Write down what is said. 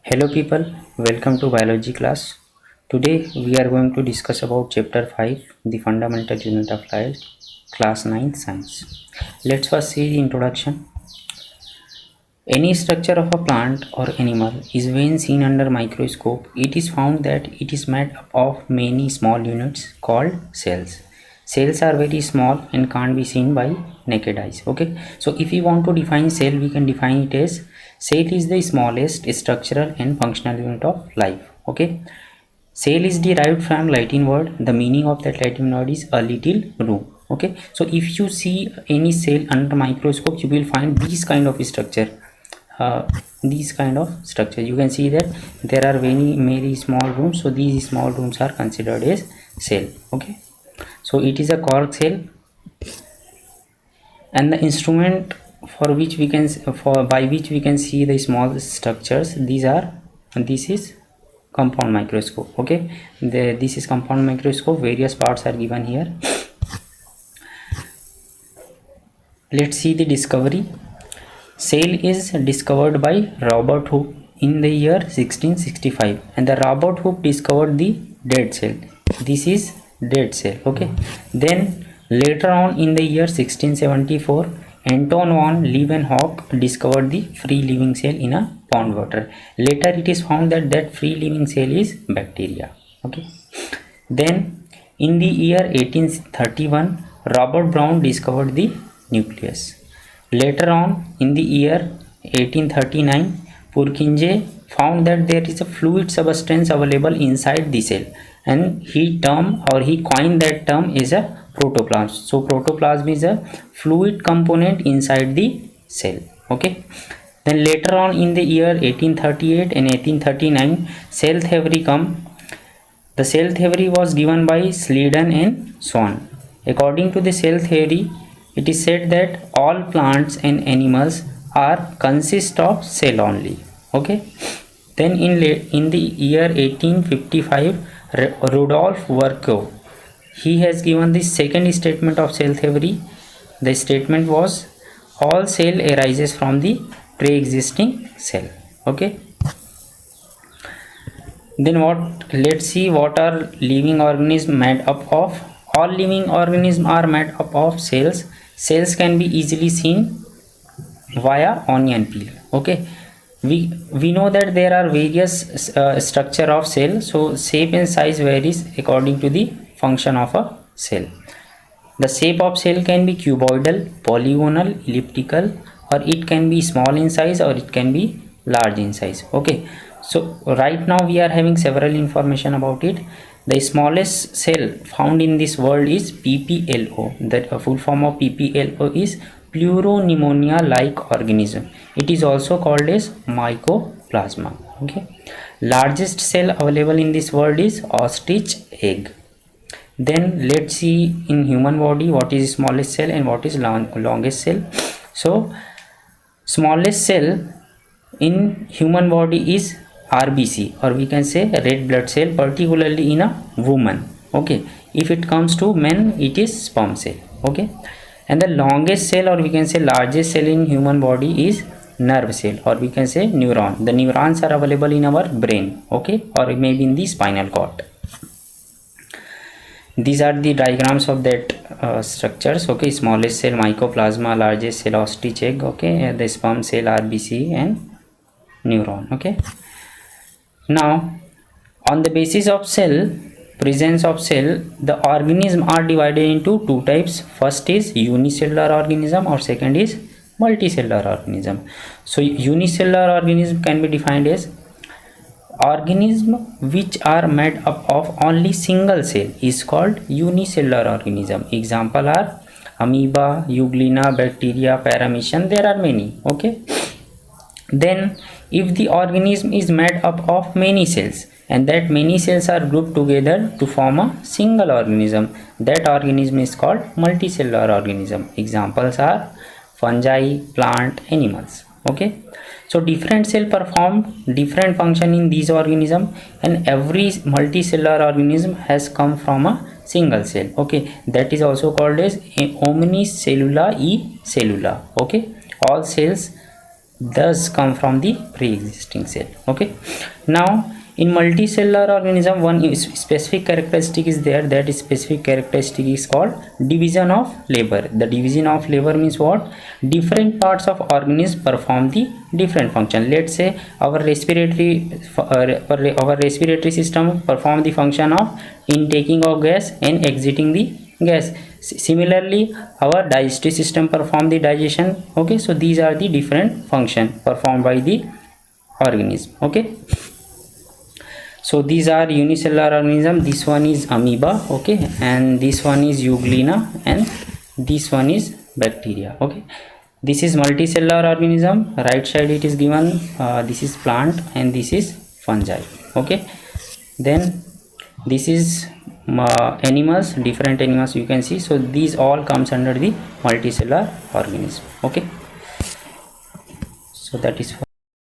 Hello people, welcome to biology class. Today we are going to discuss about chapter 5, the fundamental unit of life, class 9 science. Let's first see the introduction. Any structure of a plant or animal is when seen under microscope, it is found that it is made up of many small units called cells. Cells are very small and can't be seen by naked eyes. Okay, so if we want to define cell, we can define it as cell is the smallest structural and functional unit of life. Okay, cell is derived from Latin word. The meaning of that Latin word is a little room. Okay, so if you see any cell under microscope, you will find this kind of structure. These kind of structure, you can see that there are very small rooms, so these small rooms are considered as cell. Okay, so it is a cork cell, and the instrument for which we can by which we can see the small structures, this is compound microscope. Okay, this is compound microscope. Various parts are given here. Let's see the discovery. Cell is discovered by Robert Hooke in the year 1665, and the Robert Hooke discovered the dead cell. This is dead cell. Okay, then later on in the year 1674, Anton van Leeuwenhoek discovered the free living cell in a pond water. Later it is found that that free living cell is bacteria. Okay, then in the year 1831, Robert Brown discovered the nucleus. Later on in the year 1839, Purkinje found that there is a fluid substance available inside the cell, and he coined that term as a protoplasm. So protoplasm is a fluid component inside the cell. Okay. Then later on in the year 1838 and 1839, cell theory come. The cell theory was given by Sleeden and Swan. According to the cell theory, it is said that all plants and animals are consist of cell only. Okay. Then in the year 1855, Rudolf Virchow, he has given the second statement of cell theory. The statement was all cell arises from the pre-existing cell. Okay. Then let's see what are living organisms made up of. All living organisms are made up of cells. Cells can be easily seen via onion peel. Okay, we know that there are various structure of cell, so shape and size varies according to the function of a cell. The shape of cell can be cuboidal, polygonal, elliptical, or it can be small in size or it can be large in size. Okay, so right now we are having several information about it. The smallest cell found in this world is PPLO. The full form of PPLO is Pleuropneumonia like organism. It is also called as mycoplasma. Okay, largest cell available in this world is ostrich egg. Then let's see in human body what is smallest cell and what is longest cell. So smallest cell in human body is RBC, or we can say red blood cell, particularly in a woman. Okay, if it comes to men, it is sperm cell. Okay, and the longest cell, or we can say largest cell in human body is nerve cell, or we can say neuron. The neurons are available in our brain. Okay, or maybe in the spinal cord. These are the diagrams of that structures. Okay, smallest cell mycoplasma, largest cell ostrich egg. Okay, the sperm cell RBC and neuron. Okay, now on the basis of cell, presence of cell, the organism are divided into two types. First is unicellular organism, or second is multicellular organism. So unicellular organism can be defined as organism which are made up of only single cell is called unicellular organism. Example are amoeba, euglena, bacteria, paramecium. There are many. Okay, then if the organism is made up of many cells and that many cells are grouped together to form a single organism, that organism is called multicellular organism. Examples are fungi, plant, animals. Okay, so different cell perform different function in these organisms, and every multicellular organism has come from a single cell. Okay, that is also called as omnicellula e cellula. Okay, all cells does come from the pre-existing cell. Okay, now in multicellular organism, one specific characteristic is there. That specific characteristic is called division of labor. The division of labor means what? Different parts of organism perform the different function. Let's say our respiratory system perform the function of intaking of gas and exiting the gas. Similarly, our digestive system perform the digestion. Okay, so these are the different function performed by the organism. Okay, so these are unicellular organism. This one is amoeba. Okay, and this one is euglena, and this one is bacteria. Okay, this is multicellular organism. Right side it is given, this is plant and this is fungi. Okay, then this is animals, different animals you can see. So these all comes under the multicellular organism. Okay, so that is for